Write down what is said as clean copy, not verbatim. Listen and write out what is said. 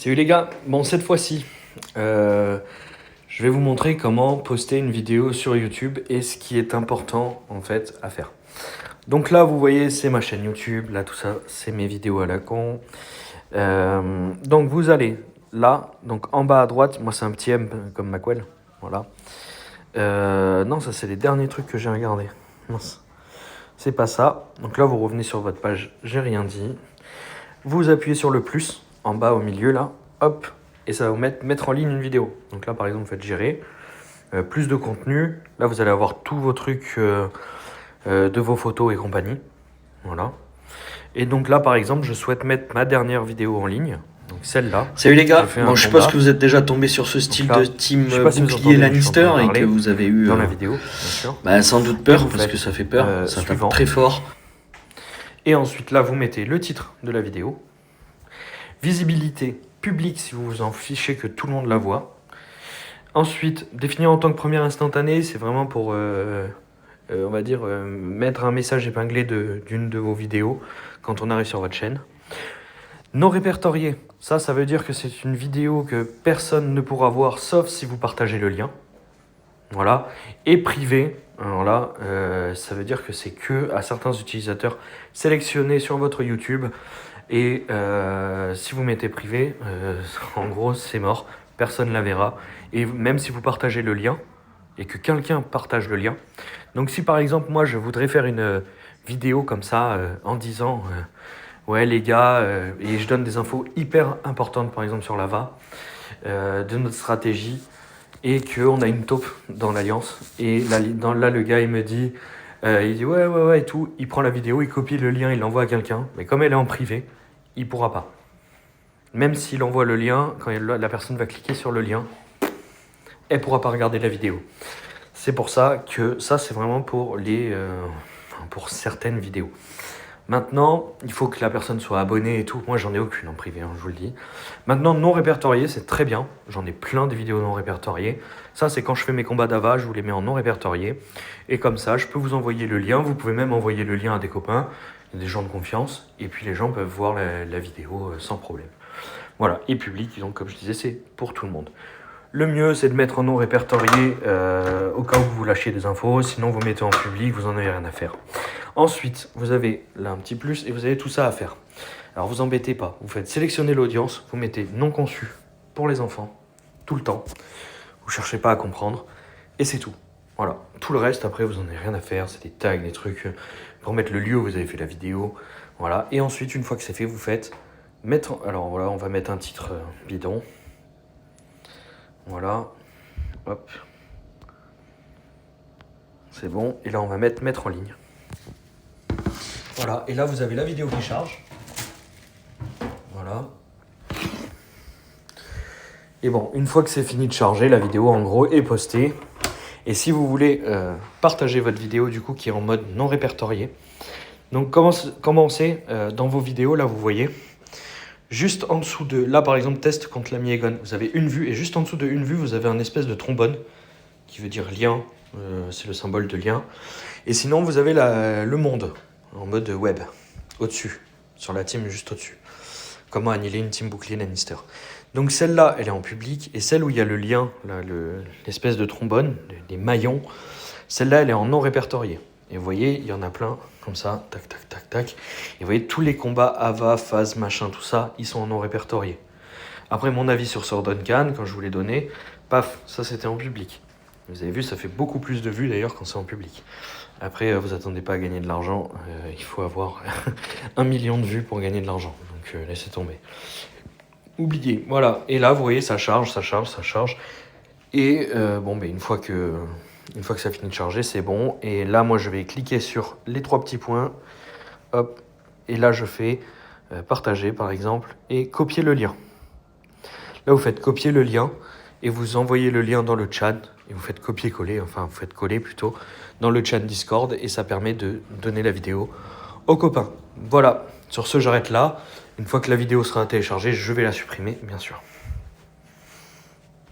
Salut les gars, bon cette fois-ci, je vais vous montrer comment poster une vidéo sur YouTube et ce qui est important en fait à faire. Donc là vous voyez c'est ma chaîne YouTube, là tout ça c'est mes vidéos à la con. Donc vous allez là, donc en bas à droite, moi c'est un petit M comme Macwell, voilà. Non ça c'est les derniers trucs que j'ai regardé, mince. C'est pas ça, donc là vous revenez sur votre page, j'ai rien dit. Vous appuyez sur le plus, en bas au milieu là, hop, et ça va vous mettre en ligne une vidéo. Donc là par exemple vous faites gérer, plus de contenu, là vous allez avoir tous vos trucs de vos photos et compagnie, voilà. Et donc là par exemple je souhaite mettre ma dernière vidéo en ligne, donc celle-là. Salut les gars, bon, je suppose que vous êtes déjà tombé sur ce style là, de team si bouclier Lannister et que vous avez eu dans la vidéo, bien sûr. Sans doute peur parce que ça fait peur, ça tape très fort. Et ensuite là vous mettez le titre de la vidéo, visibilité publique si vous vous en fichez que tout le monde la voit. Ensuite, définir en tant que première instantanée, c'est vraiment pour, on va dire, mettre un message épinglé d'une de vos vidéos quand on arrive sur votre chaîne. Non répertorié, ça veut dire que c'est une vidéo que personne ne pourra voir sauf si vous partagez le lien. Voilà. Et privé, alors là, ça veut dire que c'est que à certains utilisateurs sélectionnés sur votre YouTube. Et si vous mettez privé, en gros c'est mort, personne ne la verra. Et même si vous partagez le lien, et que quelqu'un partage le lien, donc si par exemple moi je voudrais faire une vidéo comme ça en disant ouais les gars, et je donne des infos hyper importantes par exemple sur l'AVA, de notre stratégie, et qu'on a une taupe dans l'alliance, et là le gars il me dit... il dit ouais et tout, il prend la vidéo, il copie le lien, il l'envoie à quelqu'un, mais comme elle est en privé, il pourra pas. Même s'il envoie le lien, quand la personne va cliquer sur le lien, elle pourra pas regarder la vidéo. C'est pour ça que ça c'est vraiment pour pour certaines vidéos. Maintenant, il faut que la personne soit abonnée et tout. Moi, j'en ai aucune en privé, je vous le dis. Maintenant, non répertorié, c'est très bien. J'en ai plein de vidéos non répertoriées. Ça, c'est quand je fais mes combats d'AVA, je vous les mets en non répertorié. Et comme ça, je peux vous envoyer le lien. Vous pouvez même envoyer le lien à des copains, des gens de confiance. Et puis, les gens peuvent voir la vidéo sans problème. Voilà, et public, donc comme je disais, c'est pour tout le monde. Le mieux, c'est de mettre en non répertorié au cas où vous lâchez des infos. Sinon, vous mettez en public, vous n'en avez rien à faire. Ensuite, vous avez là un petit plus et vous avez tout ça à faire. Alors, vous embêtez pas. Vous faites sélectionner l'audience. Vous mettez non conçu pour les enfants, tout le temps. Vous cherchez pas à comprendre. Et c'est tout. Voilà. Tout le reste, après, vous n'en avez rien à faire. C'est des tags, des trucs pour mettre le lieu où vous avez fait la vidéo. Voilà. Et ensuite, une fois que c'est fait, vous faites mettre... Alors, voilà, on va mettre un titre bidon. Voilà, hop, c'est bon. Et là, on va mettre en ligne. Voilà, et là, vous avez la vidéo qui charge. Voilà. Et bon, une fois que c'est fini de charger, la vidéo, en gros, est postée. Et si vous voulez partager votre vidéo, du coup, qui est en mode non répertorié, donc commencez dans vos vidéos, là, vous voyez, juste en dessous de... Là, par exemple, test contre l'ami Egon. Vous avez une vue, et juste en dessous de une vue, vous avez un espèce de trombone, qui veut dire lien. C'est le symbole de lien. Et sinon, vous avez le monde, en mode web, au-dessus, sur la team juste au-dessus. Comment annihiler une team bouclier Lannister. Donc celle-là, elle est en public, et celle où il y a le lien, là, l'espèce de trombone, les maillons, celle-là, elle est en non répertorié. Et vous voyez, il y en a plein, comme ça, tac, tac, tac, tac. Et vous voyez, tous les combats AVA, phase, machin, tout ça, ils sont en non répertorié. Après, mon avis sur Sword Duncan, quand je vous l'ai donné, paf, ça c'était en public. Vous avez vu, ça fait beaucoup plus de vues d'ailleurs quand c'est en public. Après, vous attendez pas à gagner de l'argent, il faut avoir 1 million de vues pour gagner de l'argent. Donc laissez tomber. Oubliez, voilà. Et là, vous voyez, ça charge. Et une fois que ça finit de charger, c'est bon. Et là, moi, je vais cliquer sur les 3 petits points. Hop. Et là, je fais partager, par exemple, et copier le lien. Là, vous faites copier le lien et vous envoyez le lien dans le chat. Et vous faites copier-coller, enfin, vous faites coller plutôt, dans le chat Discord. Et ça permet de donner la vidéo aux copains. Voilà. Sur ce, j'arrête là. Une fois que la vidéo sera téléchargée, je vais la supprimer, bien sûr.